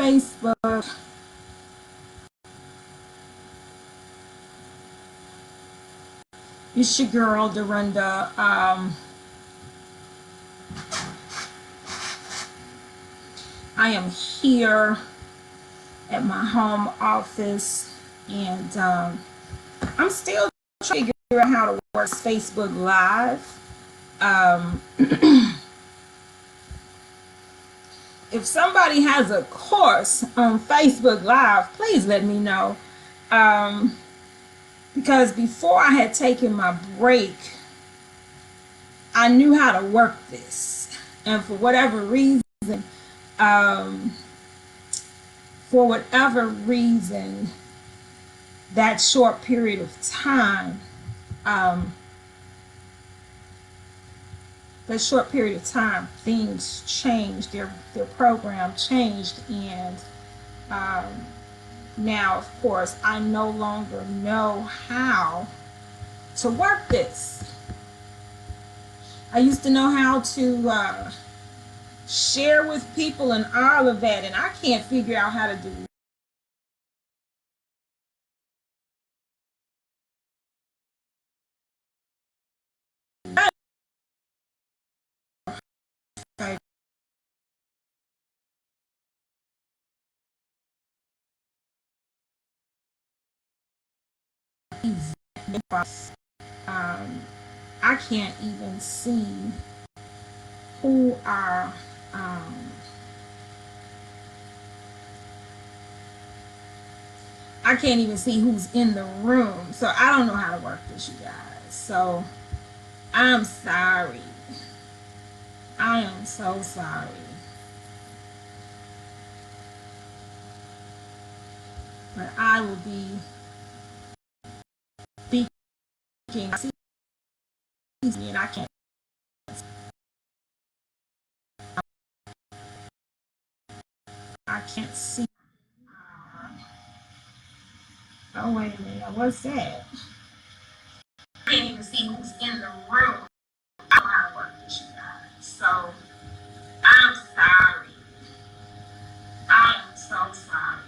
Facebook. It's your girl, Dorinda. I am here at my home office, and I'm still trying to figure out how to work Facebook Live. If somebody has a course on Facebook Live, please let me know. Because before I had taken my break, I knew how to work this. And for whatever reason, that short period of time, things changed. Their program changed, and now, of course, I no longer know how to work this. I used to know how to share with people and all of that, and I can't figure out how to do it. I can't even see who are I can't even see who's in the room, so I don't know how to work this, you guys. So I'm sorry. I am so sorry. But I will be speaking. And I can't. I can't see. Oh wait a minute. What's that? I can't even see who's in the room. I don't know how to work this, you guys. So I'm sorry. I am so sorry.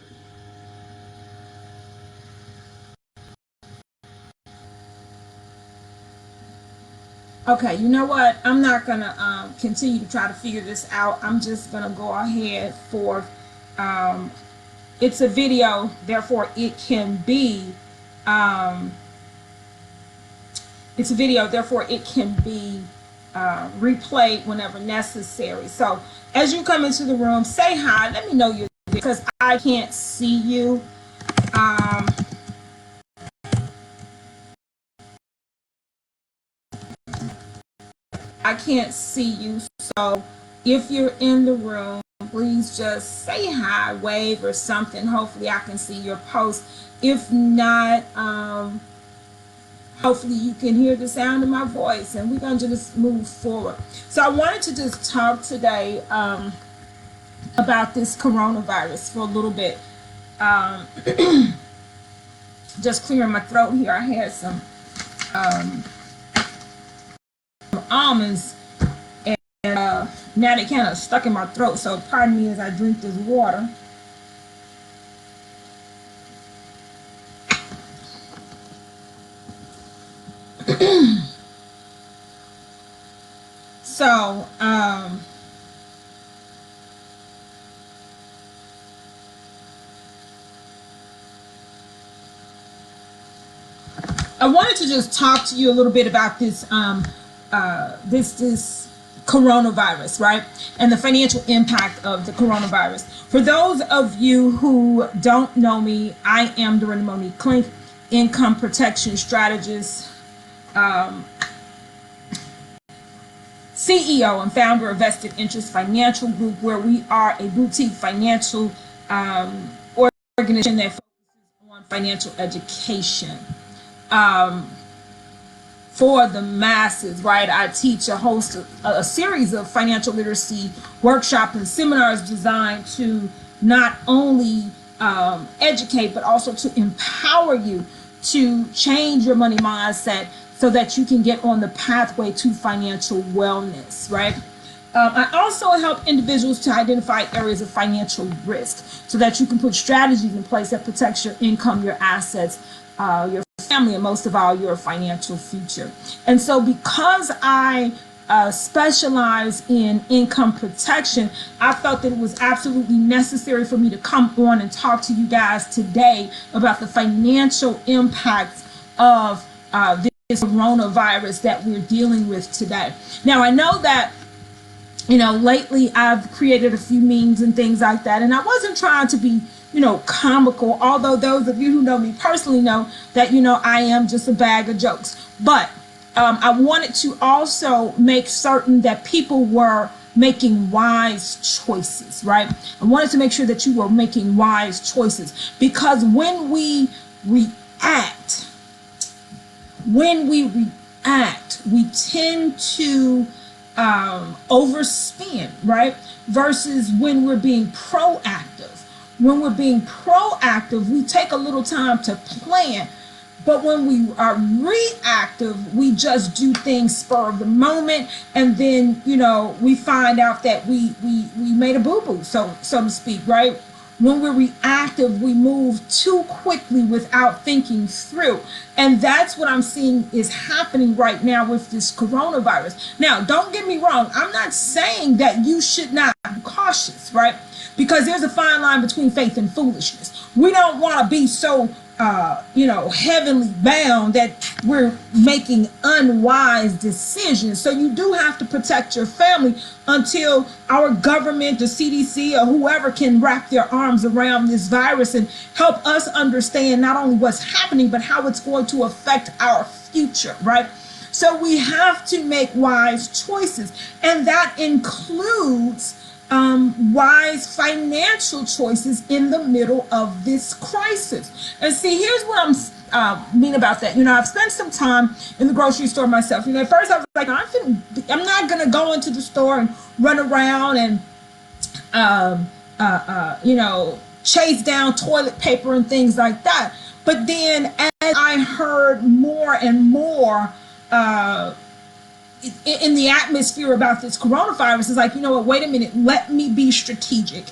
Okay, you know what? I'm not gonna continue to try to figure this out. I'm just gonna go ahead for. It's a video, therefore it can be. It's a video, therefore it can be replayed whenever necessary. So as you come into the room, say hi. Let me know you're there because I can't see you. I can't see you. So if you're in the room, please just say hi, wave or something. Hopefully I can see your post. If not, hopefully you can hear the sound of my voice, and we're going to just move forward. So I wanted to just talk today about this coronavirus for a little bit. Just clearing my throat here. I had some almonds, and now they kind of stuck in my throat, so pardon me as I drink this water. So I wanted to just talk to you a little bit about this this coronavirus, right? And the financial impact of the coronavirus. For those of you who don't know me, I am Dorinda Monique Klink, income protection strategist, CEO and founder of Vested Interest Financial Group, where we are a boutique financial organization that focuses on financial education for the masses, right? I teach a series of financial literacy workshops and seminars designed to not only educate, but also to empower you to change your money mindset so that you can get on the pathway to financial wellness, right? I also help individuals to identify areas of financial risk so that you can put strategies in place that protects your income, your assets, your family, and most of all, your financial future. And so because I specialize in income protection, I felt that it was absolutely necessary for me to come on and talk to you guys today about the financial impacts of this coronavirus that we're dealing with today. Now, I know that lately I've created a few memes and things like that, and I wasn't trying to be, comical, although those of you who know me personally know that, I am just a bag of jokes. But I wanted to also make certain that people were making wise choices, right? I wanted to make sure that you were making wise choices, because when we react, we tend to overspend, right? Versus when we're being proactive. When we're being proactive, we take a little time to plan. But when we are reactive, we just do things spur of the moment, and then we find out that we made a boo-boo, so to speak, right? When we're reactive, we move too quickly without thinking through. And that's what I'm seeing is happening right now with this coronavirus. Now, don't get me wrong. I'm not saying that you should not be cautious, right? Because there's a fine line between faith and foolishness. We don't want to be so heavenly bound that we're making unwise decisions. So you do have to protect your family until our government, the CDC, or whoever can wrap their arms around this virus and help us understand not only what's happening, but how it's going to affect our future, right? So we have to make wise choices, and that includes wise financial choices in the middle of this crisis. And see, here's what I'm mean about that. I've spent some time in the grocery store myself. At first I was like, I'm not gonna go into the store and run around and chase down toilet paper and things like that. But then as I heard more and more in the atmosphere about this coronavirus, is like, wait a minute, let me be strategic.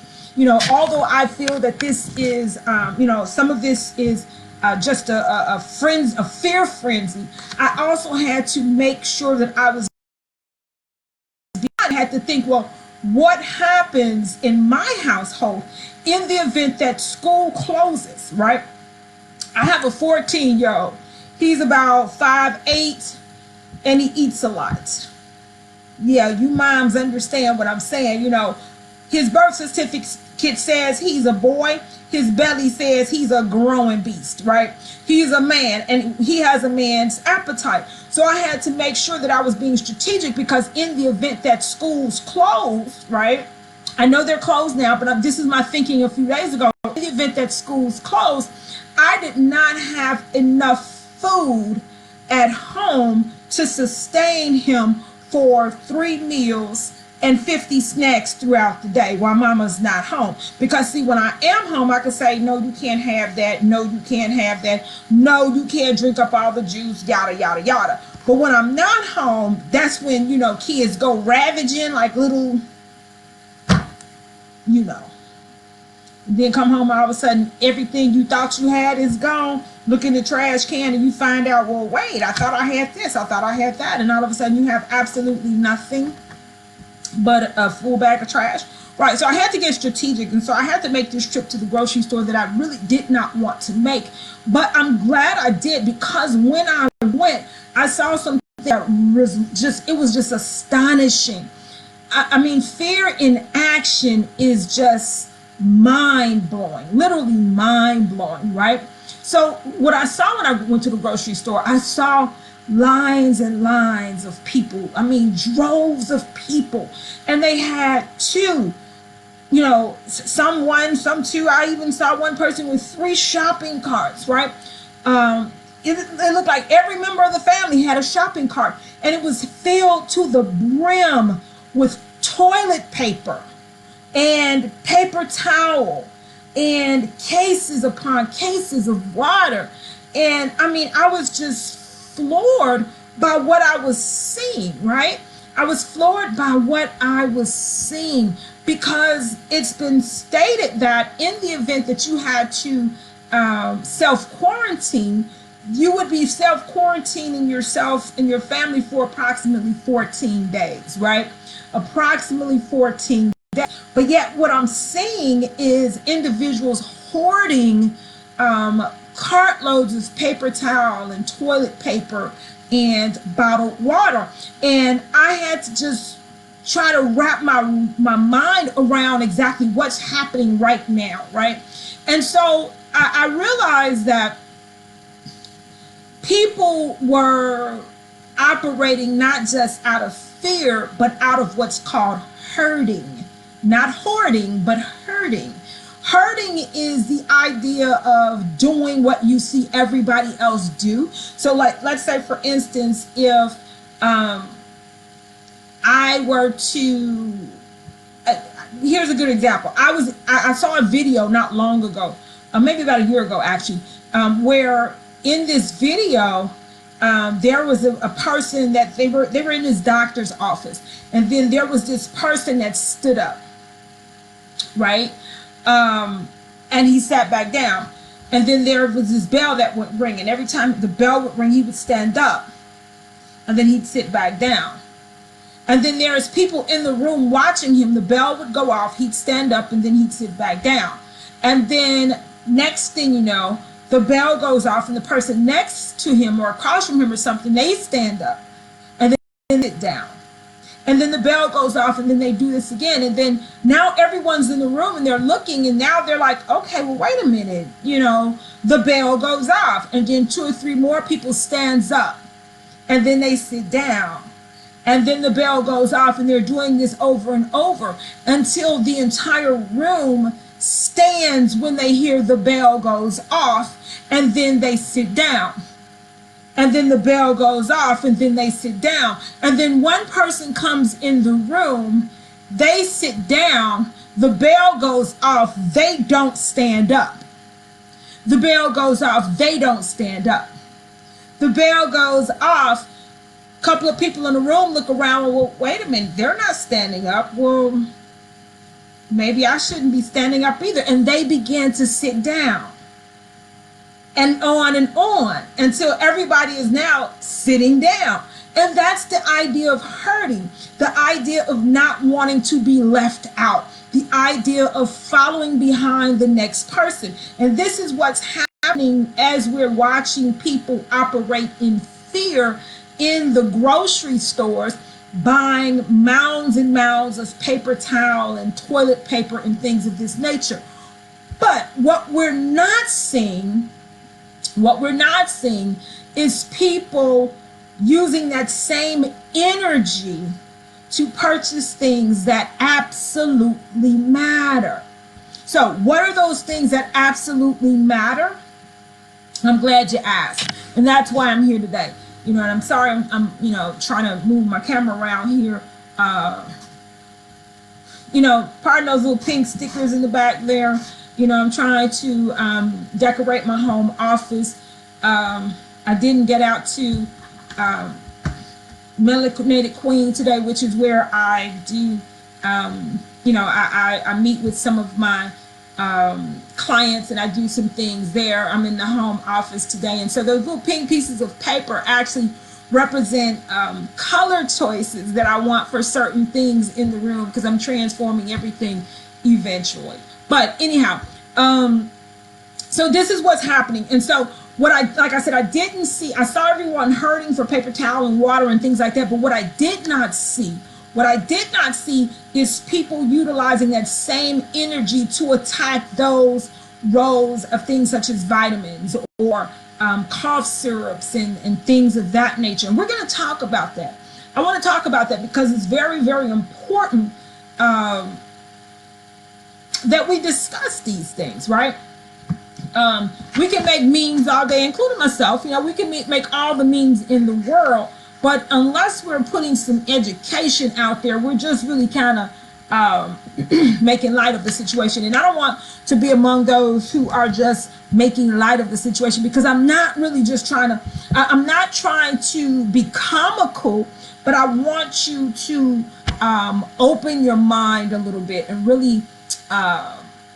Although I feel that this is, some of this is just a fear frenzy, I also had to make sure that I had to think, well, what happens in my household in the event that school closes, right? I have a 14-year-old. He's about 5'8", and he eats a lot. Yeah, you moms understand what I'm saying. His birth certificate says he's a boy. His belly says he's a growing beast, right? He's a man, and he has a man's appetite. So I had to make sure that I was being strategic, because in the event that schools closed, right? I know they're closed now, but this is my thinking a few days ago. In the event that schools closed, I did not have enough food at home to sustain him for 3 meals and 50 snacks throughout the day while mama's not home. Because see, when I am home, I can say, no, you can't have that. No, you can't have that. No, you can't drink up all the juice, yada, yada, yada. But when I'm not home, that's when, kids go ravaging like little, Then come home, all of a sudden, everything you thought you had is gone. Look in the trash can and you find out, well, wait, I thought I had this, I thought I had that. And all of a sudden you have absolutely nothing but a full bag of trash. Right, so I had to get strategic. And so I had to make this trip to the grocery store that I really did not want to make. But I'm glad I did, because when I went, I saw something that it was just astonishing. I mean, fear in action is just mind-blowing, literally mind-blowing, right? So what I saw when I went to the grocery store, I saw lines and lines of people. I mean, droves of people. And they had some one, some two. I even saw one person with 3 shopping carts, right? It looked like every member of the family had a shopping cart, and it was filled to the brim with toilet paper and paper towel and cases upon cases of water. And I mean, I was just floored by what I was seeing, right? I was floored by what I was seeing, because it's been stated that in the event that you had to self-quarantine, you would be self-quarantining yourself and your family for approximately 14 days, right? Approximately 14 days. But yet what I'm seeing is individuals hoarding cartloads of paper towel and toilet paper and bottled water. And I had to just try to wrap my mind around exactly what's happening right now, right? And so I realized that people were operating not just out of fear, but out of what's called hurting. Not hoarding, but hurting. Hurting is the idea of doing what you see everybody else do. So like, let's say for instance, if I were to, here's a good example. I saw a video not long ago, maybe about a year ago actually, where in this video, there was a person that they were in his doctor's office, and then there was this person that stood up, right? And he sat back down, and then there was this bell that would ring, and every time the bell would ring, he would stand up, and then he'd sit back down. And then there's people in the room watching him. The bell would go off, he'd stand up, and then he'd sit back down. And then next thing you know, the bell goes off, and the person next to him or across from him or something, they stand up and then sit down. And then the bell goes off, and then they do this again. And then now everyone's in the room and they're looking, and now they're like, okay, well, wait a minute. You know, the bell goes off, and then 2 or 3 more people stands up, and then they sit down. And then the bell goes off, and they're doing this over and over until the entire room stands when they hear the bell goes off, and then they sit down. And then the bell goes off, and then they sit down. And then one person comes in the room, they sit down, the bell goes off, they don't stand up. The bell goes off, they don't stand up. The bell goes off, a couple of people in the room look around, well, wait a minute, they're not standing up. Well, maybe I shouldn't be standing up either. And they begin to sit down. And on until everybody is now sitting down. And that's the idea of hurting, the idea of not wanting to be left out, the idea of following behind the next person. And this is what's happening as we're watching people operate in fear in the grocery stores, buying mounds and mounds of paper towel and toilet paper and things of this nature. But what we're not seeing is people using that same energy to purchase things that absolutely matter. So what are those things that absolutely matter? I'm glad you asked. And that's why I'm here today. You know, and I'm sorry, I'm you know, trying to move my camera around here. You know, pardon those little pink stickers in the back there. You know, I'm trying to decorate my home office. I didn't get out to Melanated Queen today, which is where I do, you know, I meet with some of my clients, and I do some things there. I'm in the home office today, and so those little pink pieces of paper actually represent color choices that I want for certain things in the room, because I'm transforming everything eventually. But anyhow, so this is what's happening. And so what like I said, I didn't see, I saw everyone hurting for paper towel and water and things like that, but what I did not see is people utilizing that same energy to attack those rows of things such as vitamins or cough syrups and things of that nature. And we're going to talk about that. I want to talk about that because it's very, very important that we discuss these things, right? We can make memes all day, including myself. You know, we can make all the memes in the world, but unless we're putting some education out there, we're just really kind of making light of the situation. And I don't want to be among those who are just making light of the situation, because I'm not really just I'm not trying to be comical, but I want you to open your mind a little bit and really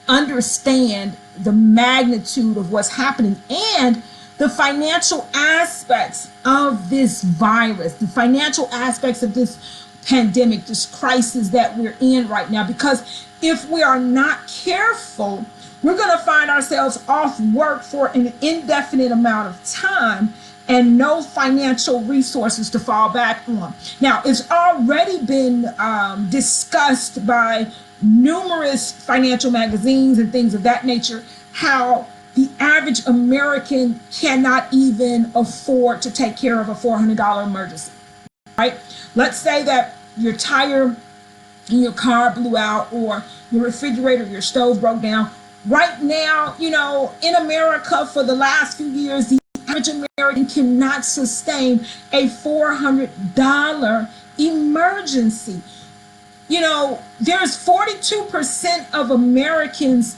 understand the magnitude of what's happening and the financial aspects of this virus, the financial aspects of this pandemic, this crisis that we're in right now. Because if we are not careful, we're going to find ourselves off work for an indefinite amount of time and no financial resources to fall back on. Now, it's already been discussed by numerous financial magazines and things of that nature, how the average American cannot even afford to take care of a $400 emergency, right? Let's say that your tire in your car blew out, or your refrigerator, your stove broke down. Right now, you know, in America for the last few years, the average American cannot sustain a $400 emergency. You know, there's 42% of Americans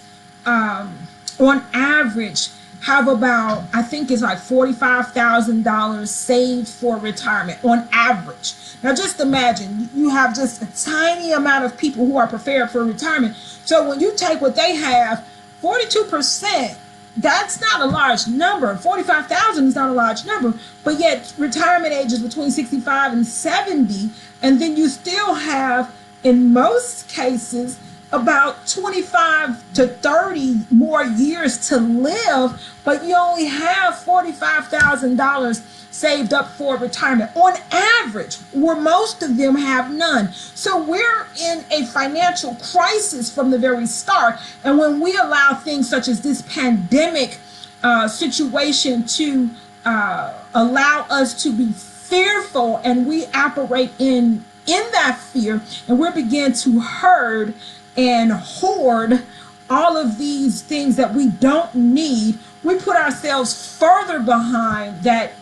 on average have about, I think it's like $45,000 saved for retirement on average. Now just imagine you have just a tiny amount of people who are prepared for retirement. So when you take what they have, 42%, that's not a large number. 45,000 is not a large number, but yet retirement age is between 65 and 70, and then you still have, in most cases, about 25 to 30 more years to live, but you only have $45,000 saved up for retirement on average, where most of them have none. So we're in a financial crisis from the very start. And when we allow things such as this pandemic situation to allow us to be fearful, and we operate in that fear, and we begin to herd and hoard all of these things that we don't need, we put ourselves further behind that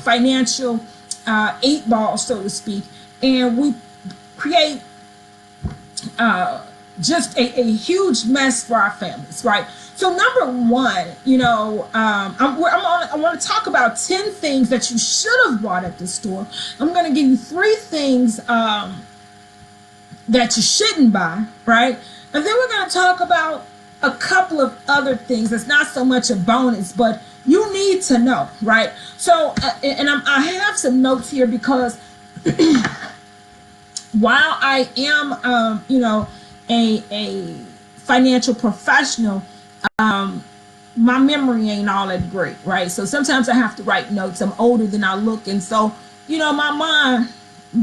financial 8 ball, so to speak, and we create just a huge mess for our families, right? So number one, you know, I want to talk about 10 things that you should have bought at the store. I'm going to give you 3 things that you shouldn't buy, right? And then we're going to talk about a couple of other things that's not so much a bonus, but you need to know, right? So, I have some notes here because while I am, you know, a financial professional, my memory ain't all that great, right? So sometimes I have to write notes. I'm older than I look, and so, you know, my mind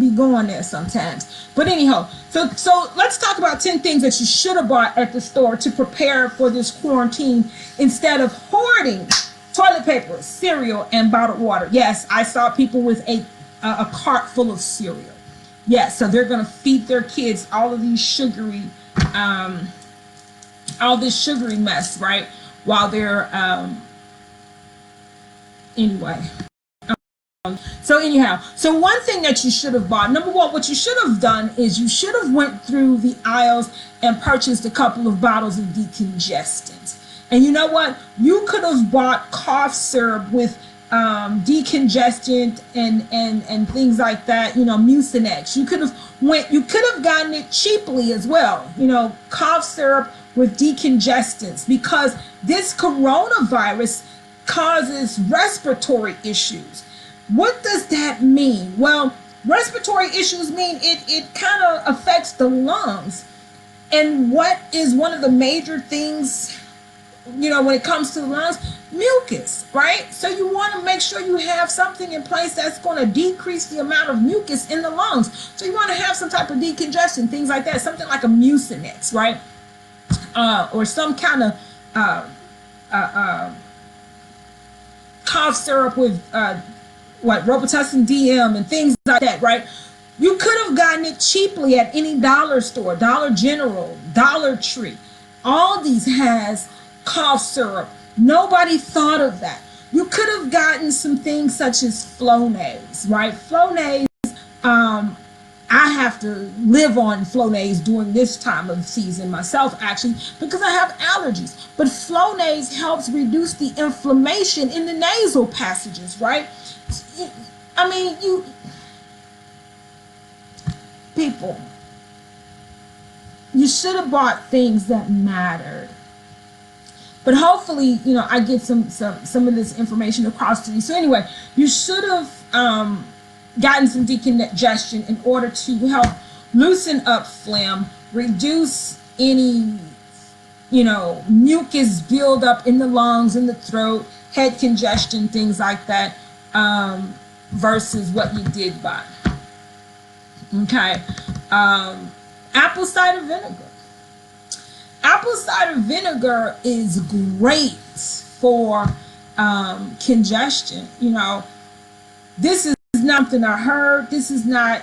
be going there sometimes. But anyhow, so let's talk about 10 things that you should have bought at the store to prepare for this quarantine instead of hoarding toilet paper, cereal, and bottled water. Yes, I saw people with a cart full of cereal. Yes, so they're gonna feed their kids all of these sugary, all this sugary mess, right? While they're anyway. So anyhow, so one thing that you should have bought, number one, what you should have done is you should have went through the aisles and purchased a couple of bottles of decongestants. And you know what? You could have bought cough syrup with decongestant and things like that, you know, Mucinex. You could have gotten it cheaply as well, you know, cough syrup with decongestants, because this coronavirus causes respiratory issues. What does that mean? Well, respiratory issues mean it kind of affects the lungs. And what is one of the major things, you know, when it comes to the lungs? Mucus, right? So you want to make sure you have something in place that's going to decrease the amount of mucus in the lungs. So you want to have some type of decongestion, things like that, something like a Mucinex, right? Or some kind of cough syrup with Robitussin DM and things like that, right? You could have gotten it cheaply at any dollar store, Dollar General, Dollar Tree. All these has cough syrup. Nobody thought of that. You could have gotten some things such as Flonase, right? Flonase, I have to live on Flonase during this time of the season myself, actually, because I have allergies. But Flonase helps reduce the inflammation in the nasal passages, right? I mean, people, you should have bought things that mattered. But hopefully, I get some of this information across to you. So anyway, you should have gotten some decongestion in order to help loosen up phlegm, reduce any mucus buildup in the lungs, in the throat, head congestion, things like that, versus what you did buy. Okay. Apple cider vinegar. Apple cider vinegar is great for congestion. This is not something I heard. This is not,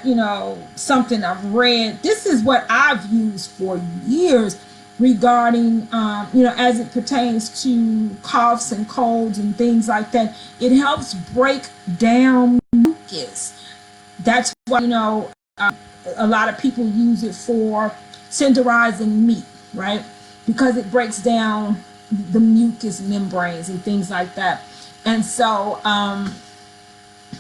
something I've read. This is what I've used for years regarding, as it pertains to coughs and colds and things like that. It helps break down mucus. That's why, a lot of people use it for tenderizing meat, right? Because it breaks down the mucous membranes and things like that. And so,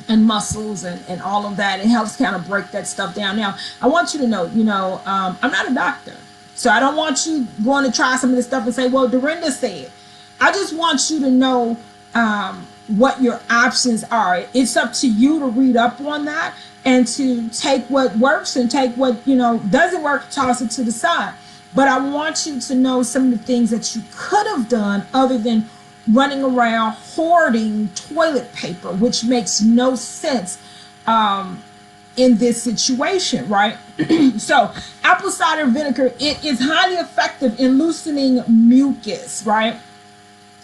and muscles and all of that, it helps kind of break that stuff down. Now, I want you to know, I'm not a doctor. So I don't want you going to try some of this stuff and say, well, Dorinda said. I just want you to know what your options are. It's up to you to read up on that and to take what works and take what, doesn't work, toss it to the side. But I want you to know some of the things that you could have done other than running around hoarding toilet paper, which makes no sense in this situation, right? So apple cider vinegar, it is highly effective in loosening mucus, right?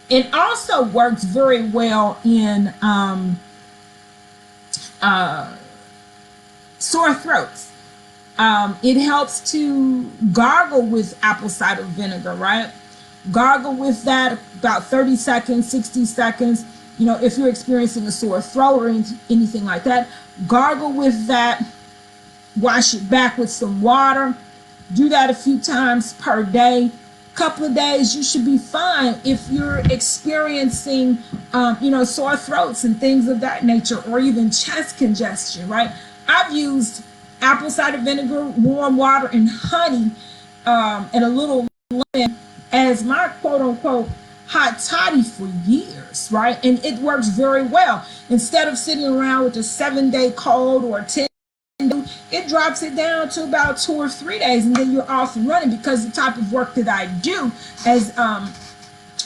It also works very well in sore throats. It helps to gargle with apple cider vinegar, right? Gargle with that about 30 seconds, 60 seconds. If you're experiencing a sore throat or anything like that, gargle with that. Wash it back with some water. Do that a few times per day. Couple of days, you should be fine. If you're experiencing, sore throats and things of that nature, or even chest congestion, right? I've used apple cider vinegar, warm water, and honey, and a little lemon as my quote-unquote hot toddy for years, right? And it works very well. Instead of sitting around with a 7-day cold or a 10, it drops it down to about 2 or 3 days, and then you're off and running. Because the type of work that I do as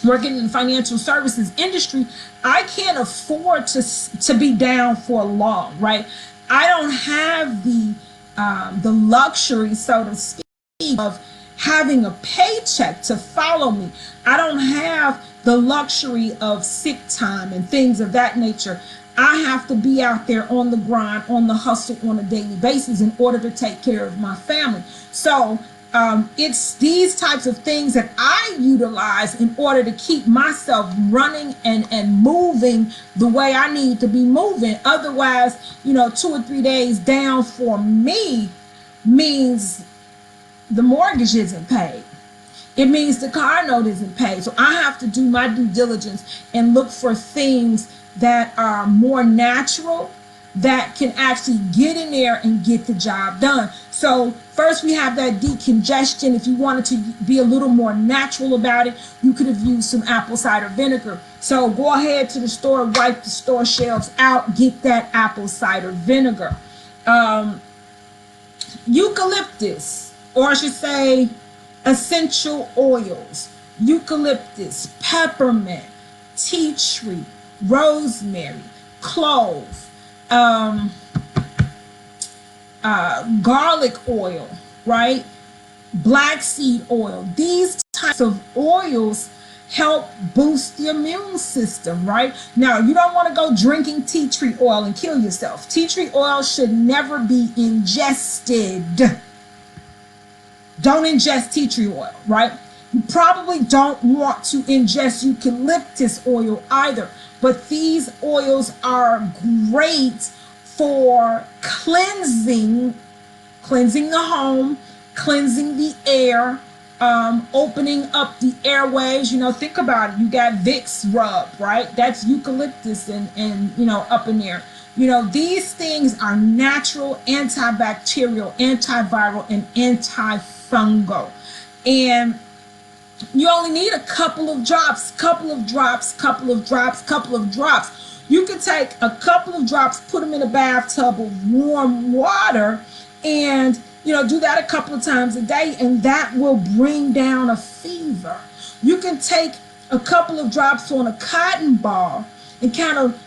working in the financial services industry, I can't afford to be down for long, right? I don't have the luxury, so to speak, of having a paycheck to follow me. I don't have the luxury of sick time and things of that nature. I have to be out there on the grind, on the hustle on a daily basis in order to take care of my family. So it's these types of things that I utilize in order to keep myself running and moving the way I need to be moving. Otherwise, 2 or 3 days down for me means the mortgage isn't paid. It means the car note isn't paid. So I have to do my due diligence and look for things that are more natural, that can actually get in there and get the job done. So first we have that decongestion. If you wanted to be a little more natural about it, you could have used some apple cider vinegar. So go ahead to the store, wipe the store shelves out, get that apple cider vinegar. Eucalyptus, or I should say essential oils, eucalyptus, peppermint, tea tree, rosemary, clove, garlic oil, right? Black seed oil. These types of oils help boost the immune system, right? Now, you don't want to go drinking tea tree oil and kill yourself. Tea tree oil should never be ingested. Don't ingest tea tree oil, right? You probably don't want to ingest eucalyptus oil either, but these oils are great for cleansing the home, cleansing the air, opening up the airways. Think about it. You got Vicks rub, right? That's eucalyptus and up in there. These things are natural, antibacterial, antiviral, and antifungal. And you only need a couple of drops, couple of drops, couple of drops, couple of drops. You can take a couple of drops, put them in a bathtub of warm water, and do that a couple of times a day, and that will bring down a fever. You can take a couple of drops on a cotton ball and kind of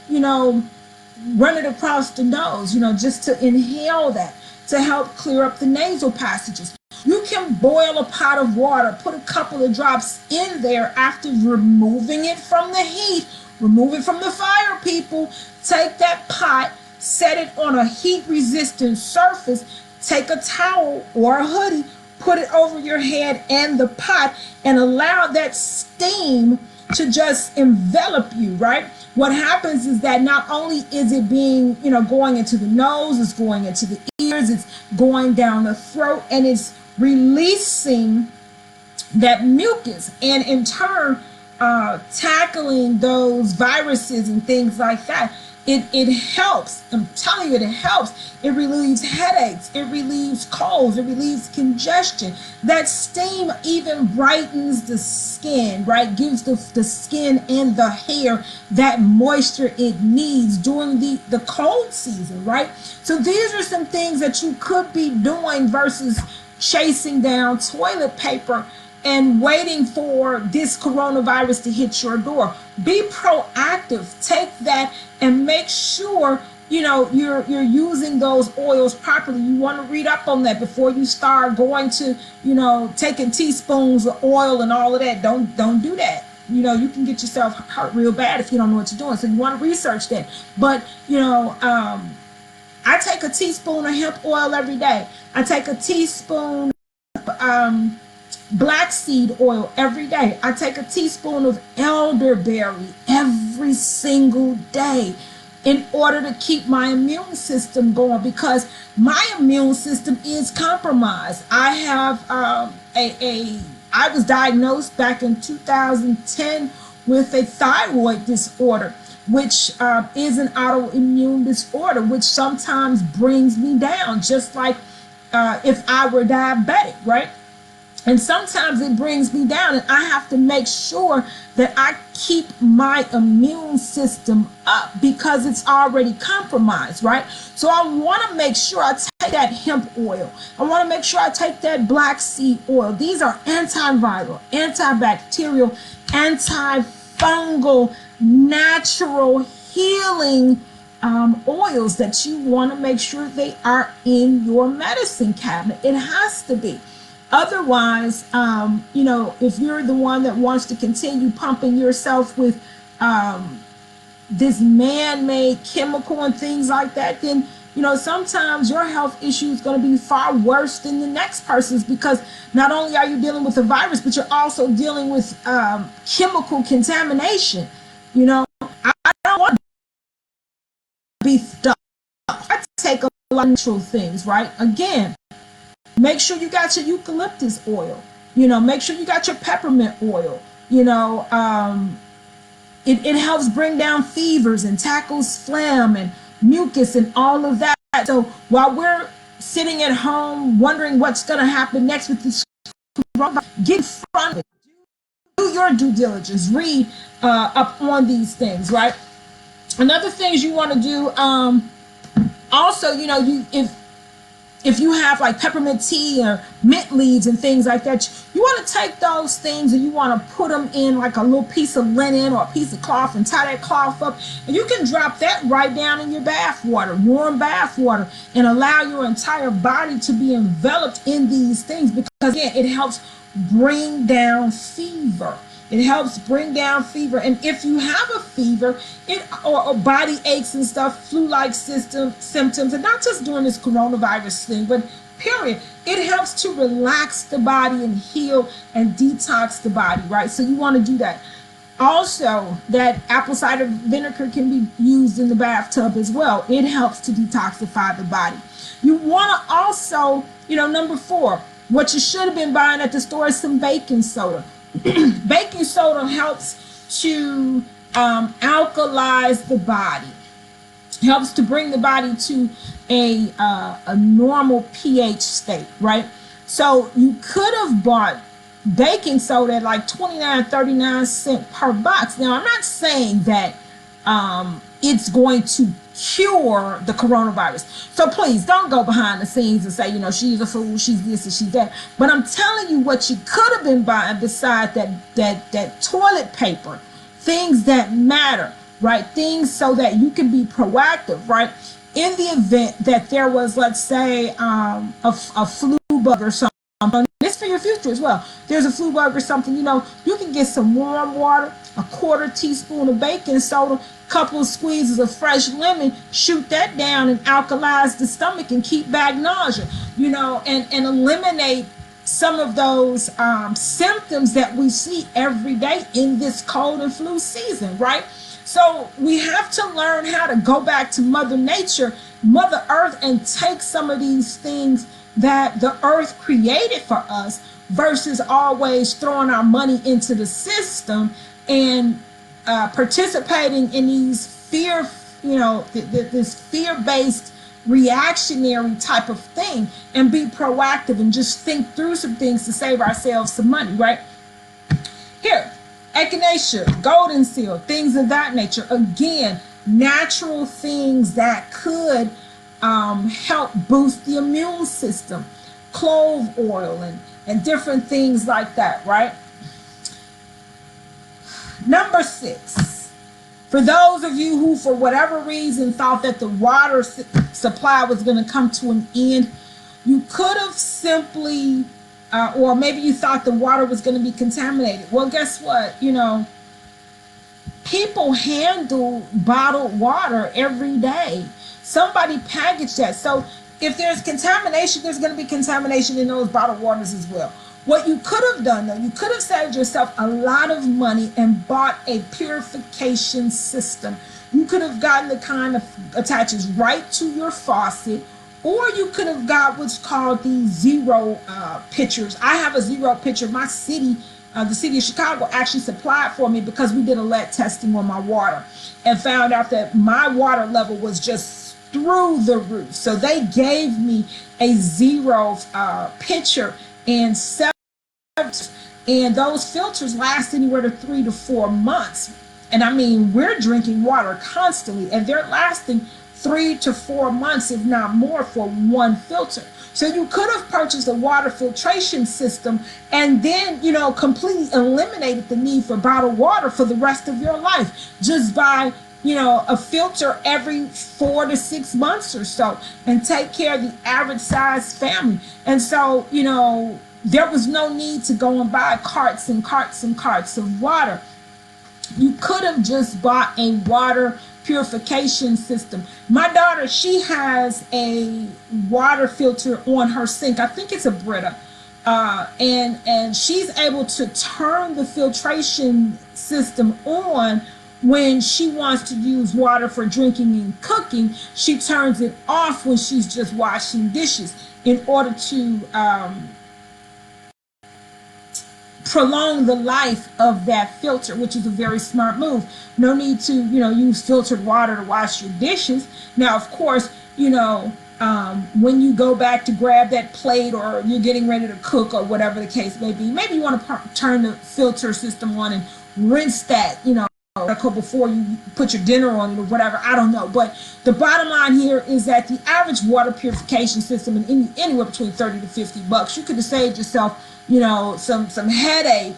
run it across the nose, just to inhale that, to help clear up the nasal passages. You can boil a pot of water, put a couple of drops in there after removing it from the heat, remove it from the fire, people. Take that pot, set it on a heat-resistant surface, take a towel or a hoodie, put it over your head and the pot, and allow that steam to just envelop you, right? What happens is that not only is it being, going into the nose, it's going into the ears, it's going down the throat, and it's releasing that mucus, and in turn tackling those viruses and things like that. It helps. I'm telling you, it helps. It relieves headaches. It relieves colds. It relieves congestion. That steam even brightens the skin, right? Gives the skin and the hair that moisture it needs during the cold season, right? So these are some things that you could be doing versus chasing down toilet paper and waiting for this coronavirus to hit your door. Be proactive. Take that and make sure you're using those oils properly. You want to read up on that before you start going to taking teaspoons of oil and all of that. Don't do that. You can get yourself hurt real bad if you don't know what you're doing. So you want to research that. But I take a teaspoon of hemp oil every day. I take a teaspoon of black seed oil every day. I take a teaspoon of elderberry every single day in order to keep my immune system going, because my immune system is compromised. I have I was diagnosed back in 2010 with a thyroid disorder, which is an autoimmune disorder, which sometimes brings me down, just like if I were diabetic, right? And sometimes it brings me down, and I have to make sure that I keep my immune system up because it's already compromised, right? So I want to make sure I take that hemp oil. I want to make sure I take that black seed oil. These are antiviral, antibacterial, antifungal, natural healing oils that you want to make sure they are in your medicine cabinet. It has to be. Otherwise, if you're the one that wants to continue pumping yourself with this man-made chemical and things like that, then, sometimes your health issue is going to be far worse than the next person's, because not only are you dealing with a virus, but you're also dealing with chemical contamination. I don't want to be stuck. I take a lot of natural things, right? Again, make sure you got your eucalyptus oil. Make sure you got your peppermint oil. It helps bring down fevers and tackles phlegm and mucus and all of that. So while we're sitting at home wondering what's going to happen next with this coronavirus, get in front of it. Do your due diligence. Read up on these things, right? Another things you want to do, also, if you have like peppermint tea or mint leaves and things like that, you want to take those things and you want to put them in like a little piece of linen or a piece of cloth and tie that cloth up, and you can drop that right down in your bath water, warm bath water, and allow your entire body to be enveloped in these things, because again, it helps bring down fever. It helps bring down fever. And if you have a fever or body aches and stuff, flu-like symptoms, and not just during this coronavirus thing, but period, it helps to relax the body and heal and detox the body, right? So you want to do that. Also, that apple cider vinegar can be used in the bathtub as well. It helps to detoxify the body. You want to also, number 4, what you should have been buying at the store is some baking soda. Baking soda helps to alkalize the body. helps to bring the body to a normal pH state, right? So you could have bought baking soda at like 29.39 per box. Now I'm not saying that it's going to cure the coronavirus. So please don't go behind the scenes and say, she's a fool, she's this and she's that. But I'm telling you what you could have been buying beside that toilet paper, things that matter, right? Things so that you can be proactive, right? In the event that there was, let's say, a flu bug or something, this for your future as well. There's a flu bug or something, you can get some warm water, a quarter teaspoon of baking soda, couple of squeezes of fresh lemon, shoot that down and alkalize the stomach and keep back nausea, and eliminate some of those symptoms that we see every day in this cold and flu season, right? So we have to learn how to go back to Mother Nature, Mother Earth, and take some of these things that the earth created for us versus always throwing our money into the system and participating in these fear, this fear-based reactionary type of thing, and be proactive and just think through some things to save ourselves some money, right? Here, echinacea, golden seal, things of that nature. Again, natural things that could help boost the immune system, clove oil and different things like that, right? Number 6, for those of you who for whatever reason thought that the water supply was going to come to an end, you could have simply or maybe you thought the water was going to be contaminated. Well, guess what? People handle bottled water every day. Somebody packaged that. So if there's contamination, there's going to be contamination in those bottled waters as well. What you could have done, though, you could have saved yourself a lot of money and bought a purification system. You could have gotten the kind that attaches right to your faucet, or you could have got what's called the zero pitchers. I have a zero pitcher. My city, the city of Chicago, actually supplied for me because we did a lead testing on my water and found out that my water level was just through the roof. So they gave me a zero pitcher and those filters last anywhere to 3 to 4 months. And I mean, we're drinking water constantly, and they're lasting 3 to 4 months, if not more, for one filter. So you could have purchased a water filtration system and then, completely eliminated the need for bottled water for the rest of your life just by, a filter every 4 to 6 months or so, and take care of the average size family. And so, there was no need to go and buy carts and carts and carts of water. You could have just bought a water purification system. My daughter, she has a water filter on her sink. I think it's a Brita. And she's able to turn the filtration system on when she wants to use water for drinking and cooking. She turns it off when she's just washing dishes in order to prolong the life of that filter, which is a very smart move. No need to, use filtered water to wash your dishes. Now, of course, when you go back to grab that plate or you're getting ready to cook or whatever the case may be, maybe you want to turn the filter system on and rinse that, before you put your dinner on it or whatever. I don't know. But the bottom line here is that the average water purification system in anywhere between 30 to 50 bucks, you could have saved yourself some headache,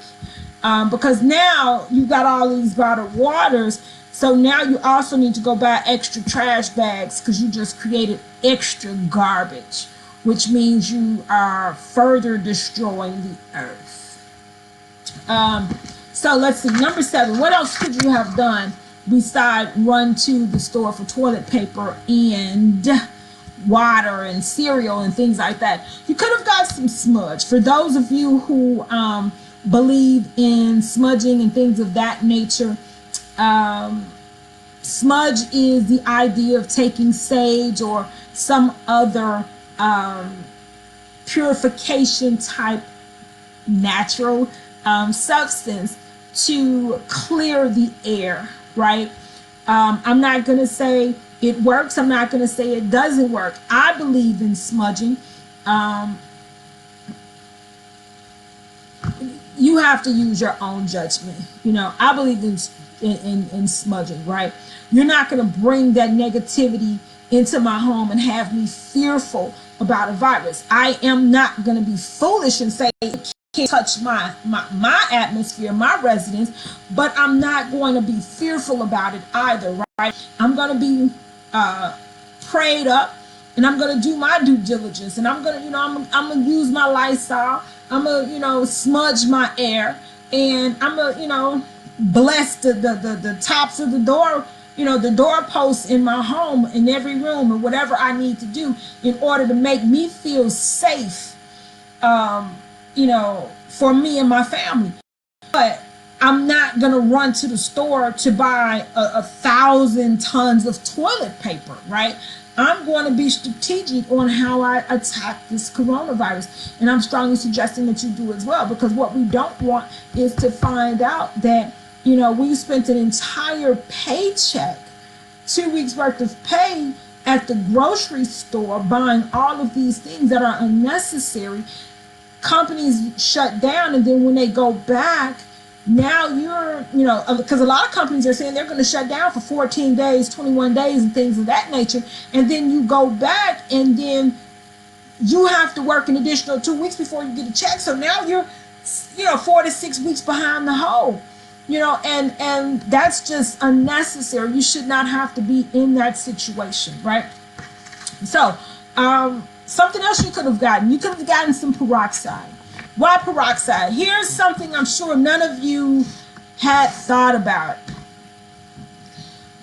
because now you got all these bottled waters. So now you also need to go buy extra trash bags because you just created extra garbage, which means you are further destroying the earth. So let's see, number 7, what else could you have done besides run to the store for toilet paper and water and cereal and things like that? You could have got some smudge. For those of you who believe in smudging and things of that nature, smudge is the idea of taking sage or some other purification type natural substance to clear the air, right? I'm not going to say It works. I'm not going to say it doesn't work. I believe in smudging. You have to use your own judgment. I believe in smudging, right? You're not going to bring that negativity into my home and have me fearful about a virus. I am not going to be foolish and say it can't touch my atmosphere, my residence, but I'm not going to be fearful about it either, right? I'm going to be prayed up, and I'm going to do my due diligence, and I'm going to, I'm going to use my Lysol. I'm going to, smudge my air, and I'm going to, bless the tops of the door, the doorposts in my home, in every room, or whatever I need to do in order to make me feel safe, for me and my family. But I'm not going to run to the store to buy 1,000 tons of toilet paper, right? I'm going to be strategic on how I attack this coronavirus. And I'm strongly suggesting that you do as well, because what we don't want is to find out that, we spent an entire paycheck, 2 weeks worth of pay at the grocery store buying all of these things that are unnecessary. Companies shut down, and then when they go back, now you're, because a lot of companies are saying they're going to shut down for 14 days, 21 days, and things of that nature. And then you go back, and then you have to work an additional 2 weeks before you get a check. So now you're, 4 to 6 weeks behind the hole, and that's just unnecessary. You should not have to be in that situation, right? So, something else you could have gotten some peroxide. Why peroxide? Here's something I'm sure none of you had thought about.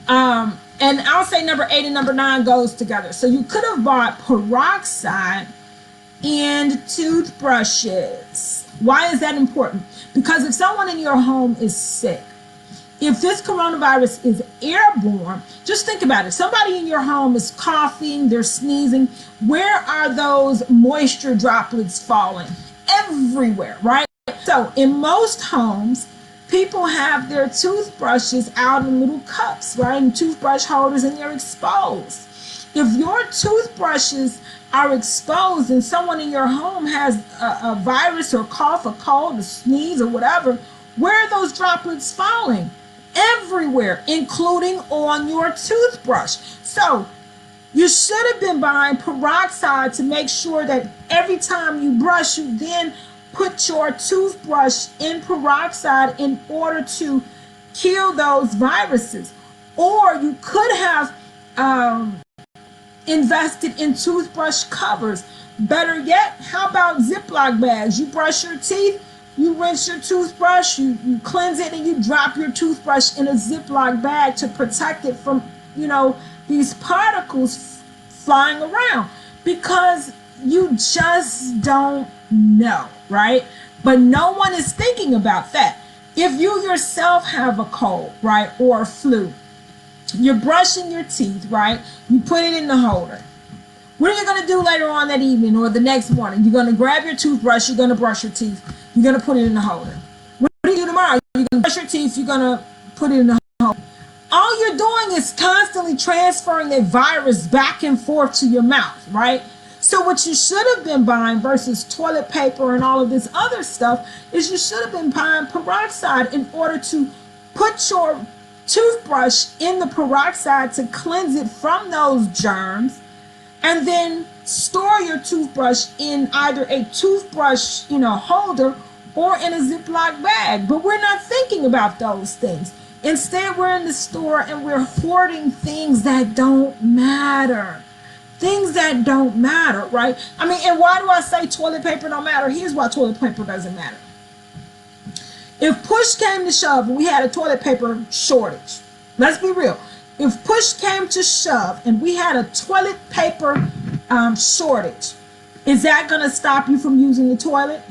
And I'll say number 8 and number 9 goes together. So you could have bought peroxide and toothbrushes. Why is that important? Because if someone in your home is sick, if this coronavirus is airborne, just think about it. Somebody in your home is coughing, they're sneezing. Where are those moisture droplets falling? Everywhere, right? So in most homes, people have their toothbrushes out in little cups, right? And toothbrush holders, and they're exposed. If your toothbrushes are exposed and someone in your home has a virus or cough or cold or sneeze or whatever, where are those droplets falling? Everywhere, including on your toothbrush. So you should have been buying peroxide to make sure that every time you brush, you then put your toothbrush in peroxide in order to kill those viruses. Or you could have invested in toothbrush covers. Better yet, how about Ziploc bags? You brush your teeth, you rinse your toothbrush, you cleanse it, and you drop your toothbrush in a Ziploc bag to protect it from, these particles flying around, because you just don't know, right? But no one is thinking about that. If you yourself have a cold, right, or a flu, you're brushing your teeth, right? You put it in the holder. What are you going to do later on that evening or the next morning? You're going to grab your toothbrush, you're going to brush your teeth, you're going to put it in the holder. What do you do tomorrow? You're going to brush your teeth, you're going to put it in the holder. All you're doing is constantly transferring that virus back and forth to your mouth, right? So what you should have been buying versus toilet paper and all of this other stuff is you should have been buying peroxide in order to put your toothbrush in the peroxide to cleanse it from those germs, and then store your toothbrush in either a toothbrush, holder, or in a Ziploc bag. But we're not thinking about those things. Instead, we're in the store and we're hoarding things that don't matter. Things that don't matter, right? I mean, and why do I say toilet paper don't matter? Here's why toilet paper doesn't matter. If push came to shove and we had a toilet paper shortage, let's be real. If push came to shove and we had a toilet paper shortage, is that going to stop you from using the toilet?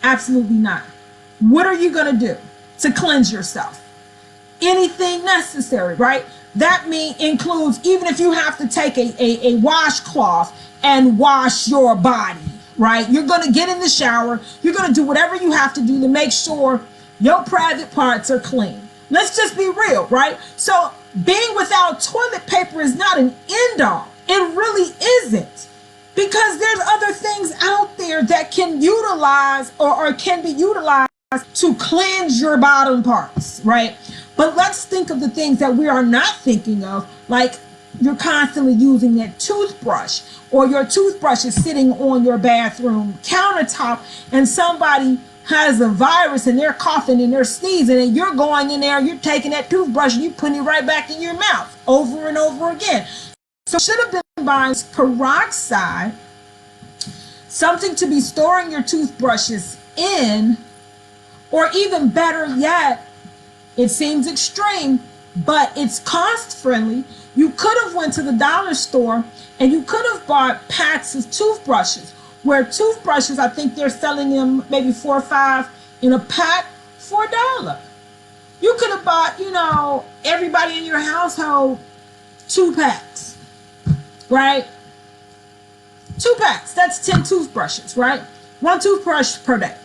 Absolutely not. What are you going to do to cleanse yourself? Anything necessary, right? That includes even if you have to take a washcloth and wash your body, right? You're going to get in the shower. You're going to do whatever you have to do to make sure your private parts are clean. Let's just be real, right? So being without toilet paper is not an end all. It really isn't. Because there's other things out there that can utilize or can be utilized to cleanse your bottom parts, right? But let's think of the things that we are not thinking of, like you're constantly using that toothbrush, or your toothbrush is sitting on your bathroom countertop and somebody has a virus and they're coughing and they're sneezing and you're going in there, you're taking that toothbrush and you're putting it right back in your mouth over and over again. So should have been buying peroxide, something to be storing your toothbrushes in, or even better yet, it seems extreme, but it's cost friendly. You could have went to the dollar store and you could have bought packs of toothbrushes, where toothbrushes, I think they're selling them maybe 4 or 5 in a pack for $1. You could have bought, everybody in your household 2 packs, right? 2 packs, that's 10 toothbrushes, right? 1 toothbrush per day.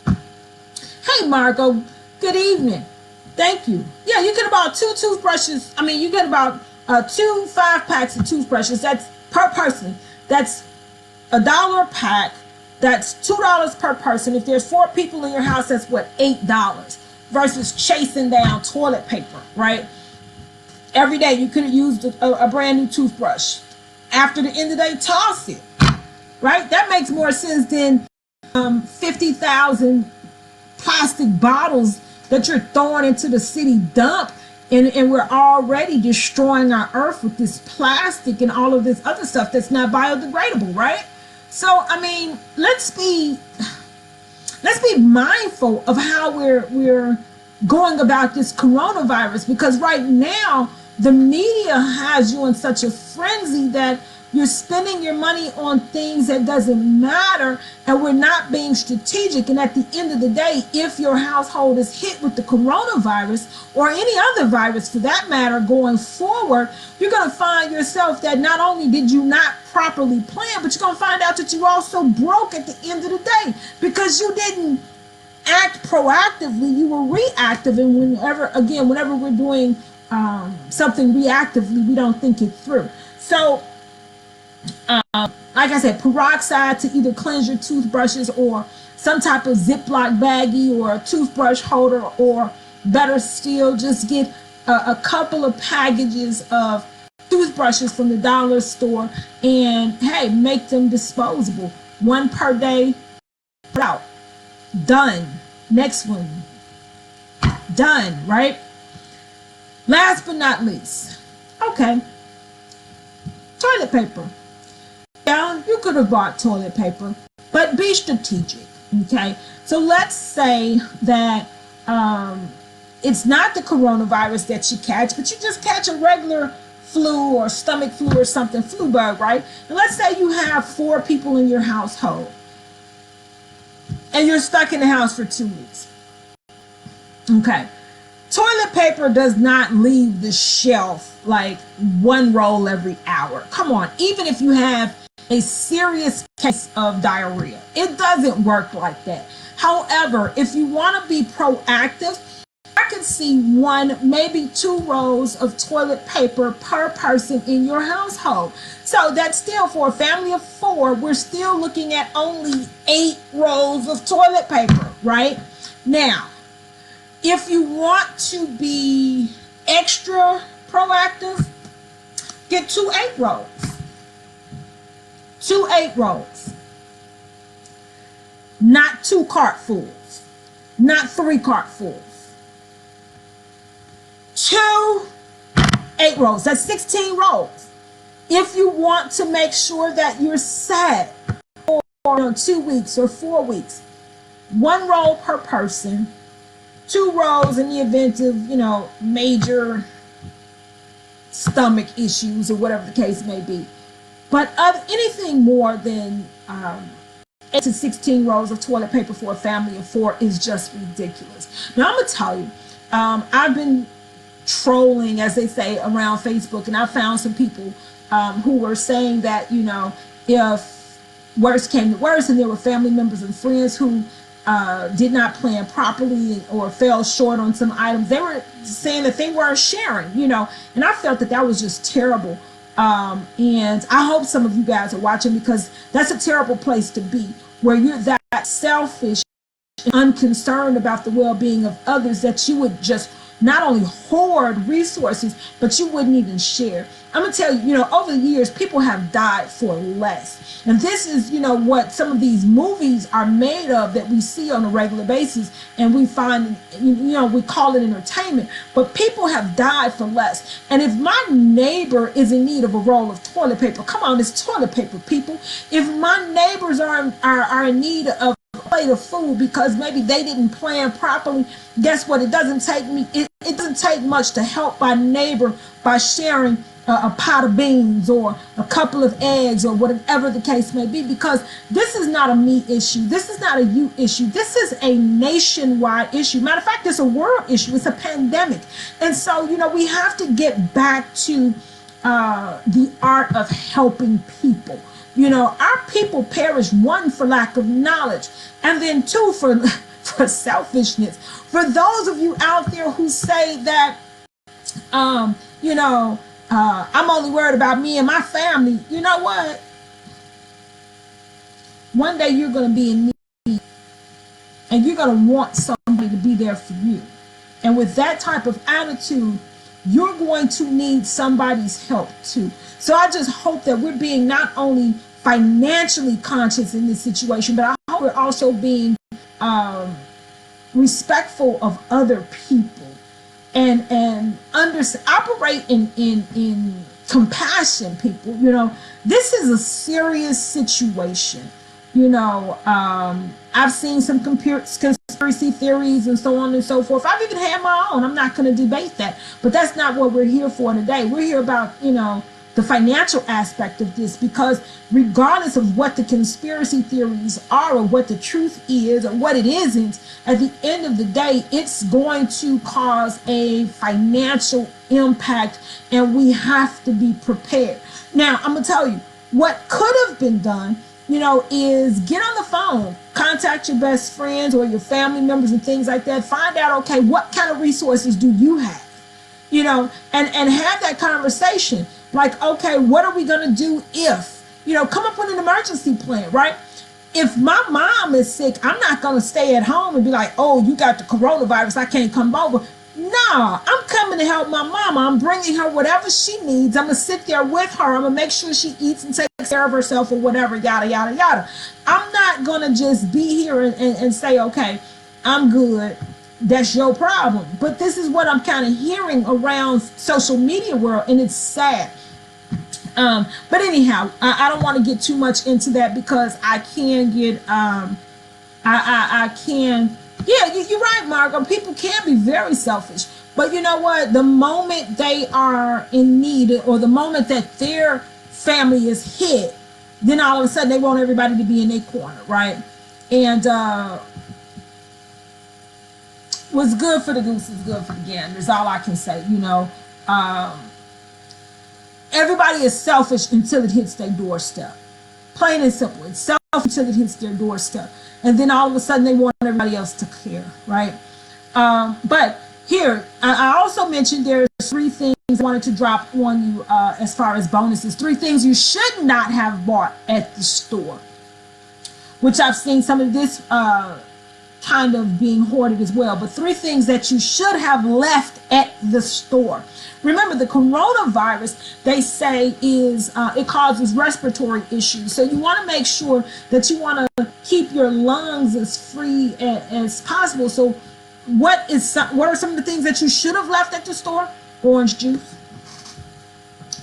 Hey, Margot, good evening. Thank you. Yeah, you could have bought 2 toothbrushes. You could have bought 2 5-packs of toothbrushes. That's per person. That's $1 a pack. That's $2 per person. If there's 4 people in your house, that's what, $8 versus chasing down toilet paper, right? Every day you could have used a brand new toothbrush. After the end of the day, toss it, right? That makes more sense than 50,000 plastic bottles that you're throwing into the city dump, and we're already destroying our earth with this plastic and all of this other stuff that's not biodegradable, right? So let's be mindful of how we're going about this coronavirus, because right now the media has you in such a frenzy that you're spending your money on things that doesn't matter, and we're not being strategic. And at the end of the day, if your household is hit with the coronavirus or any other virus for that matter going forward, you're going to find yourself that not only did you not properly plan, but you're going to find out that you also broke at the end of the day because you didn't act proactively, you were reactive. And whenever we're doing something reactively, we don't think it through. So like I said, peroxide to either cleanse your toothbrushes, or some type of Ziploc baggie, or a toothbrush holder, or better still, just get a couple of packages of toothbrushes from the dollar store and, hey, make them disposable. 1 per day, out. Done. Next one. Done, right? Last but not least, okay, toilet paper. Yeah, you could have bought toilet paper, but be strategic, okay? So let's say that it's not the coronavirus that you catch, but you just catch a regular flu or stomach flu or something, flu bug, right? And let's say you have 4 people in your household and you're stuck in the house for 2 weeks. Okay. Toilet paper does not leave the shelf like 1 roll every hour. Come on, even if you have a serious case of diarrhea, it doesn't work like that. However, if you want to be proactive, I could see 1, maybe 2 rolls of toilet paper per person in your household. So that's still, for a family of 4, we're still looking at only 8 rolls of toilet paper, right? Now, if you want to be extra proactive, get 2 8 rolls. 2 8 rolls. Not 2 cartfuls. Not 3 cartfuls. 2 8 rolls. That's 16 rolls. If you want to make sure that you're set for 2 weeks or 4 weeks, 1 roll per person, 2 rolls in the event of, major stomach issues or whatever the case may be. But anything more than 8 to 16 rolls of toilet paper for a family of 4 is just ridiculous. Now, I'm going to tell you, I've been trolling, as they say, around Facebook, and I found some people who were saying that, if worse came to worse and there were family members and friends who did not plan properly or fell short on some items. They were saying that they weren't sharing, and I felt that that was just terrible. And I hope some of you guys are watching, because that's a terrible place to be, where you're that selfish and unconcerned about the well-being of others, that you would just not only hoard resources, but you wouldn't even share. I'm gonna tell you, over the years, people have died for less. And this is, what some of these movies are made of that we see on a regular basis. And we find, we call it entertainment, but people have died for less. And if my neighbor is in need of a roll of toilet paper, come on, it's toilet paper, people. If my neighbors are in need of plate of food because maybe they didn't plan properly, guess what? It doesn't take much to help my neighbor by sharing a pot of beans or a couple of eggs or whatever the case may be, because this is not a me issue. This is not a you issue. This is a nationwide issue. Matter of fact, it's a world issue. It's a pandemic. And so, we have to get back to the art of helping people. Our people perish, one, for lack of knowledge, and then two, for selfishness. For those of you out there who say that, I'm only worried about me and my family, you know what? One day you're going to be in need, and you're going to want somebody to be there for you. And with that type of attitude, you're going to need somebody's help too. So I just hope that we're being not only financially conscious in this situation, but I hope we're also being respectful of other people and operate in compassion, people. This is a serious situation. I've seen some conspiracy theories and so on and so forth. I've even had my own. I'm not going to debate that, but that's not what we're here for today. We're here about, the financial aspect of this, because regardless of what the conspiracy theories are or what the truth is or what it isn't, at the end of the day, it's going to cause a financial impact, and we have to be prepared. Now, I'm going to tell you what could have been done, is get on the phone, contact your best friends or your family members and things like that. Find out, okay, what kind of resources do you have? And have that conversation. Like, okay, what are we going to do if, come up with an emergency plan, right? If my mom is sick, I'm not going to stay at home and be like, oh, you got the coronavirus, I can't come over. No, I'm coming to help my mama. I'm bringing her whatever she needs. I'm going to sit there with her. I'm going to make sure she eats and takes care of herself or whatever, yada, yada, yada. I'm not going to just be here and say, okay, I'm good. That's your problem. But this is what I'm kind of hearing around social media world, and it's sad. But anyhow, I don't want to get too much into that, because I can get, you're right, Margot. People can be very selfish. But you know what? The moment they are in need, or the moment that their family is hit, then all of a sudden they want everybody to be in their corner, right? And what's good for the goose is good for the gander, is all I can say. Everybody is selfish until it hits their doorstep. Plain and simple. It's selfish until it hits their doorstep. And then all of a sudden they want everybody else to care, right? But here, I also mentioned there's 3 things I wanted to drop on you as far as bonuses. 3 things you should not have bought at the store, which I've seen some of this kind of being hoarded as well. But 3 things that you should have left at the store. Remember, the coronavirus, they say, is it causes respiratory issues. So you want to make sure that you want to keep your lungs as free as possible. So what are some of the things that you should have left at the store? Orange juice.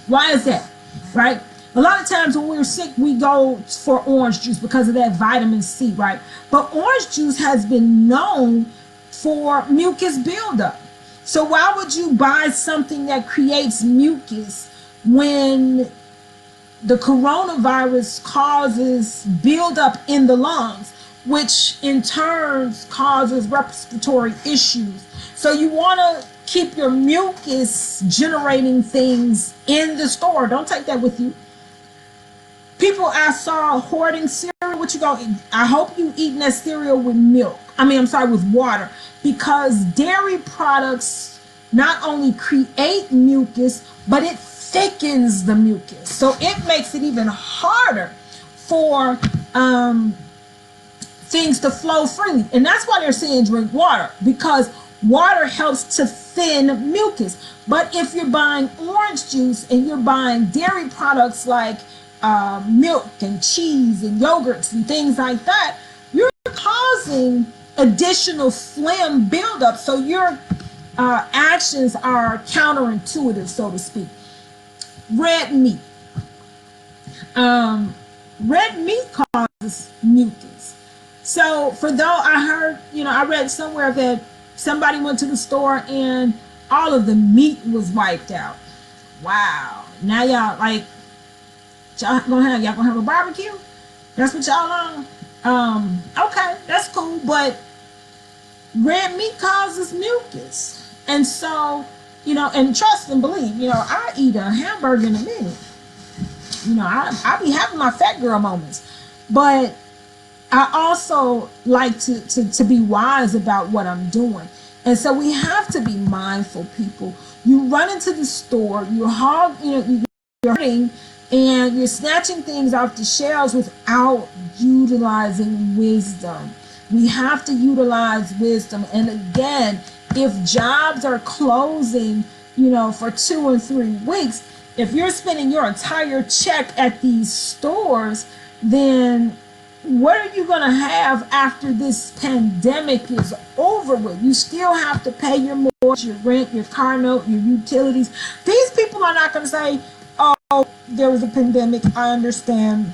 Why is that? Right? A lot of times when we're sick, we go for orange juice because of that vitamin C, right? But orange juice has been known for mucus buildup. So why would you buy something that creates mucus when the coronavirus causes buildup in the lungs, which in turn causes respiratory issues? So you want to keep your mucus generating things in the store. Don't take that with you. People I saw hoarding cereal. What you going to eat? I hope you eating that cereal with milk. I mean, I'm sorry, with water. Because dairy products not only create mucus, but it thickens the mucus. So it makes it even harder for things to flow freely. And that's why they're saying drink water, because water helps to thin mucus. But if you're buying orange juice and you're buying dairy products like milk and cheese and yogurts and things like that, you're causing additional phlegm buildup. So your actions are counterintuitive, so to speak. Red meat. Red meat causes mucus. So for though I heard, I read somewhere that somebody went to the store and all of the meat was wiped out. Wow. Now y'all y'all gonna have a barbecue? That's what y'all on? Okay, that's cool, but red meat causes mucus. And so, and trust and believe, I eat a hamburger in a minute. I be having my fat girl moments. But I also like to be wise about what I'm doing. And so we have to be mindful, people. You run into the store, you're hurting, and you're snatching things off the shelves without utilizing wisdom. We have to utilize wisdom. And again, if jobs are closing, for 2 and 3 weeks, if you're spending your entire check at these stores, then what are you going to have after this pandemic is over with? You still have to pay your mortgage, your rent, your car note, your utilities. These people are not going to say, oh, there was a pandemic, I understand,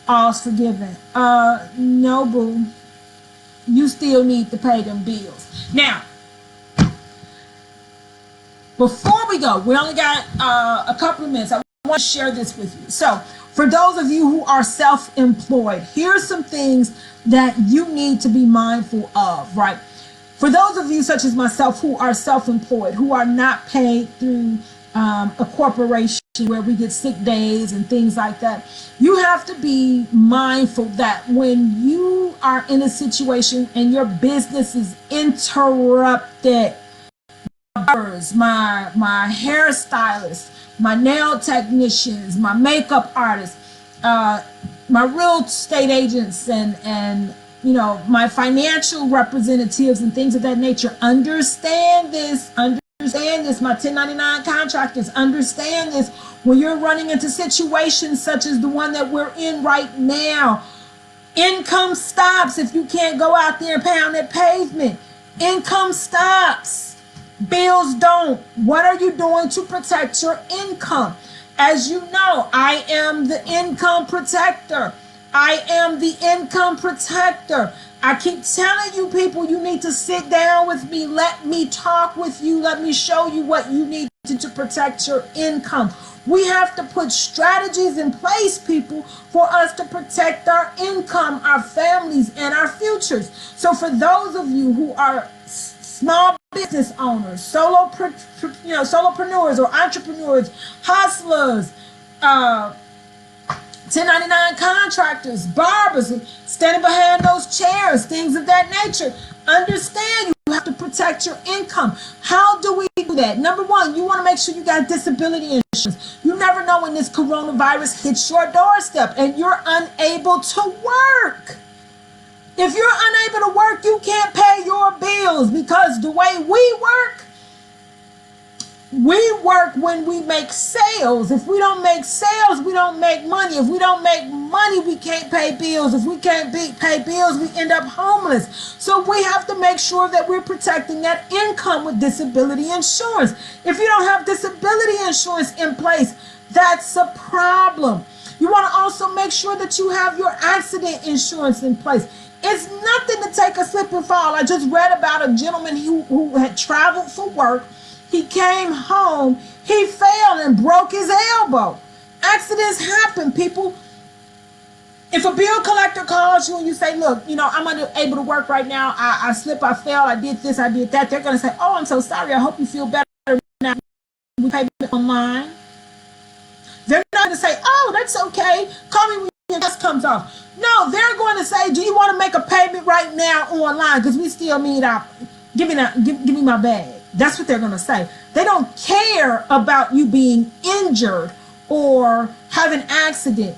all's forgiven. No, boo. You still need to pay them bills. Now, before we go, we only got a couple of minutes. I want to share this with you. So, for those of you who are self-employed, here's some things that you need to be mindful of, right? For those of you such as myself who are self-employed, who are not paid through a corporation where we get sick days and things like that, you have to be mindful that when you are in a situation and your business is interrupted, my hairstylist, my nail technicians, my makeup artists, my real estate agents, and my financial representatives and things of that nature, understand this, my 1099 contractors, understand this. When you're running into situations such as the one that we're in right now, income stops if you can't go out there and pound that pavement. Income stops. Bills don't. What are you doing to protect your income? As you know, I am the income protector. I am the income protector. I keep telling you people, you need to sit down with me. Let me talk with you. Let me show you what you need to protect your income. We have to put strategies in place, people, for us to protect our income, our families, and our futures. So for those of you who are small business owners, solopreneurs or entrepreneurs, hustlers, 1099 contractors, barbers, standing behind those chairs, things of that nature, understand you have to protect your income. How do we do that? Number one, you want to make sure you got disability insurance. You never know when this coronavirus hits your doorstep and you're unable to work. If you're unable to work, you can't pay your bills, because the way we work when we make sales. If we don't make sales, we don't make money. If we don't make money, we can't pay bills. If we can't pay bills, we end up homeless. So we have to make sure that we're protecting that income with disability insurance. If you don't have disability insurance in place, that's a problem. You want to also make sure that you have your accident insurance in place. It's nothing to take a slip and fall. I just read about a gentleman who had traveled for work. He came home, he fell and broke his elbow. Accidents happen, people. If a bill collector calls you and you say, look, I'm unable to work right now. I slipped, I fell, I did this, I did that. They're going to say, oh, I'm so sorry. I hope you feel better now. We pay online. They're not going to say, oh, that's okay, call me when your test comes off. No, they're going to say, do you want to make a payment right now online? Because we still need give me my bag. That's what they're going to say. They don't care about you being injured or have an accident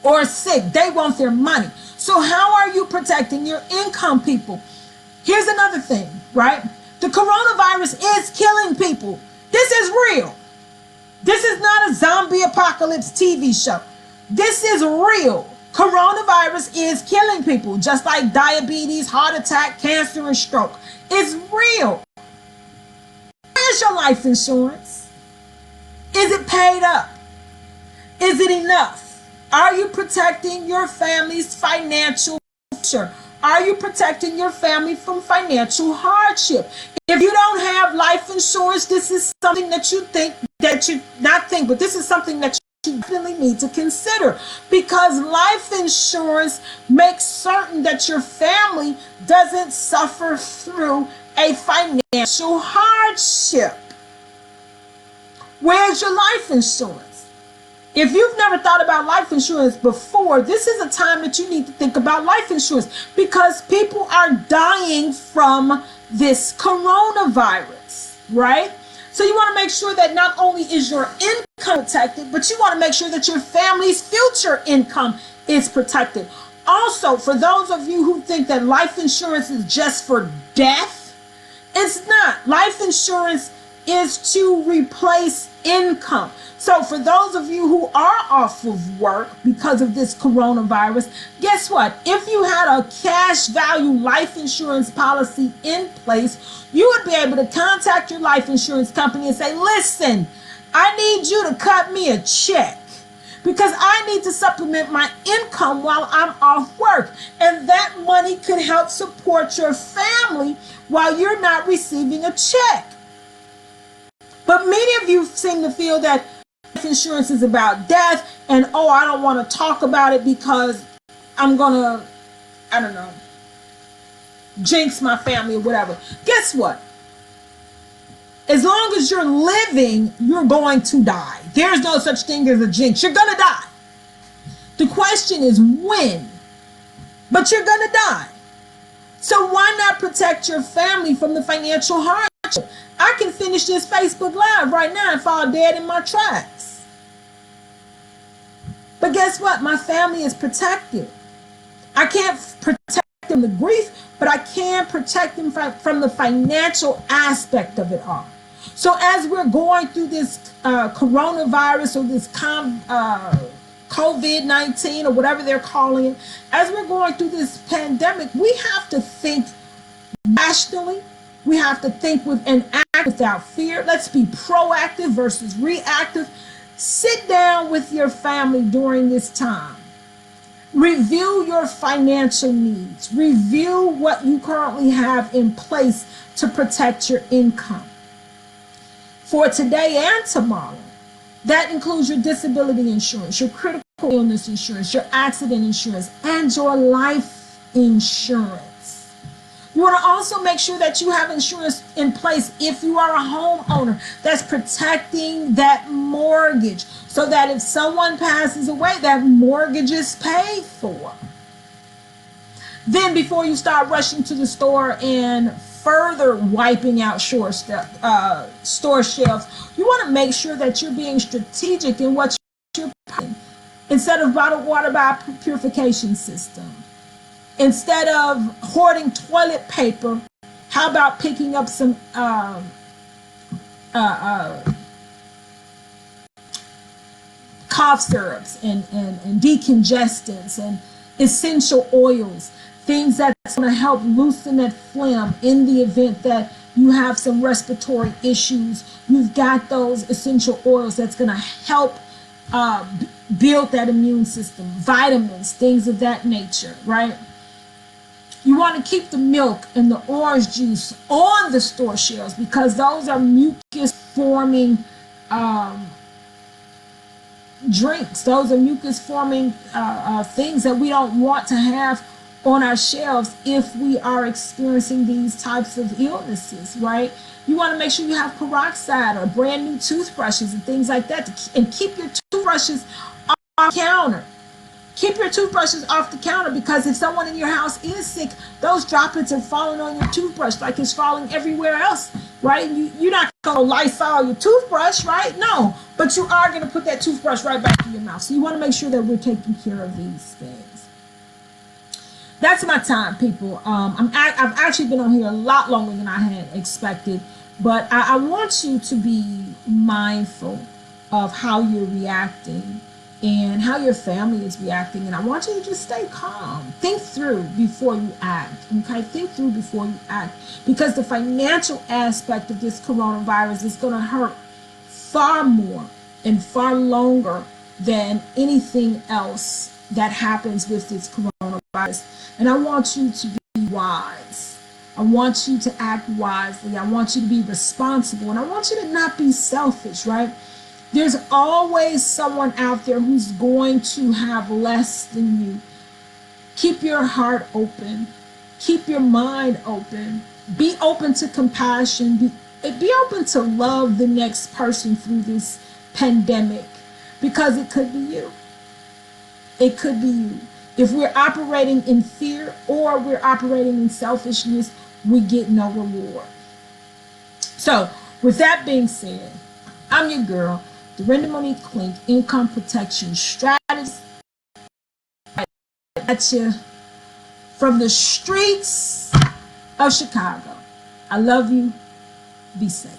or sick. They want their money. So how are you protecting your income, people? Here's another thing, right? The coronavirus is killing people. This is real. This is not a zombie apocalypse TV show. This is real. Coronavirus is killing people, just like diabetes, heart attack, cancer, and stroke. It's real. Where's your life insurance? Is it paid up? Is it enough? Are you protecting your family's financial future? Are you protecting your family from financial hardship? If you don't have life insurance, this is something that but this is something that you definitely need to consider, because life insurance makes certain that your family doesn't suffer through a financial hardship. Where's your life insurance? If you've never thought about life insurance before, this is a time that you need to think about life insurance, because people are dying from this coronavirus, right? So you want to make sure that not only is your income protected, but you want to make sure that your family's future income is protected. Also, for those of you who think that life insurance is just for death, it's not. Life insurance is to replace income. So for those of you who are off of work because of this coronavirus, guess what? If you had a cash value life insurance policy in place, you would be able to contact your life insurance company and say, listen, I need you to cut me a check because I need to supplement my income while I'm off work. And that money could help support your family while you're not receiving a check. But many of you seem to feel that life insurance is about death, and I don't want to talk about it because I'm gonna, jinx my family or whatever. Guess what? As long as you're living, you're going to die. There's no such thing as a jinx. You're gonna die. The question is when, but you're gonna die. So why not protect your family from the financial hardship? I can finish this Facebook Live right now and fall dead in my tracks. But guess what? My family is protected. I can't protect them from the grief, but I can protect them from the financial aspect of it all. So as we're going through this coronavirus or this COVID-19 or whatever they're calling it, as we're going through this pandemic, we have to think rationally. We have to think and act without fear. Let's be proactive versus reactive. Sit down with your family during this time. Review your financial needs. Review what you currently have in place to protect your income for today and tomorrow. That includes your disability insurance, your critical illness insurance, your accident insurance, and your life insurance. You want to also make sure that you have insurance in place if you are a homeowner that's protecting that mortgage, so that if someone passes away, that mortgage is paid for. Then before you start rushing to the store and further wiping out store shelves, you want to make sure that you're being strategic in what you're putting. Instead of bottled water, buy a purification system. Instead of hoarding toilet paper, how about picking up some cough syrups and decongestants and essential oils, things that's going to help loosen that phlegm in the event that you have some respiratory issues. You've got those essential oils that's going to help build that immune system, vitamins, things of that nature, right? You want to keep the milk and the orange juice on the store shelves because those are mucus forming drinks. Those are mucus forming things that we don't want to have on our shelves if we are experiencing these types of illnesses, right? You want to make sure you have peroxide or brand new toothbrushes and things like that, and keep your toothbrushes off the counter. Keep your toothbrushes off the counter, because if someone in your house is sick, those droplets are falling on your toothbrush like it's falling everywhere else, right? You're not going to Lysol your toothbrush, right? No, but you are going to put that toothbrush right back in your mouth. So you want to make sure that we're taking care of these things. That's my time, people. I've actually been on here a lot longer than I had expected, but I want you to be mindful of how you're reacting and how your family is reacting. And I want you to just stay calm. Think through before you act. Okay? Think through before you act. Because the financial aspect of this coronavirus is going to hurt far more and far longer than anything else that happens with this coronavirus. And I want you to be wise. I want you to act wisely. I want you to be responsible. And I want you to not be selfish, right? There's always someone out there who's going to have less than you. Keep your heart open. Keep your mind open. Be open to compassion. Be open to love the next person through this pandemic, because it could be you. It could be you. If we're operating in fear or we're operating in selfishness, we get no reward. So, with that being said, I'm your girl, Dorinda Monique Klink, Income Protection Strategist. At you from the streets of Chicago. I love you. Be safe.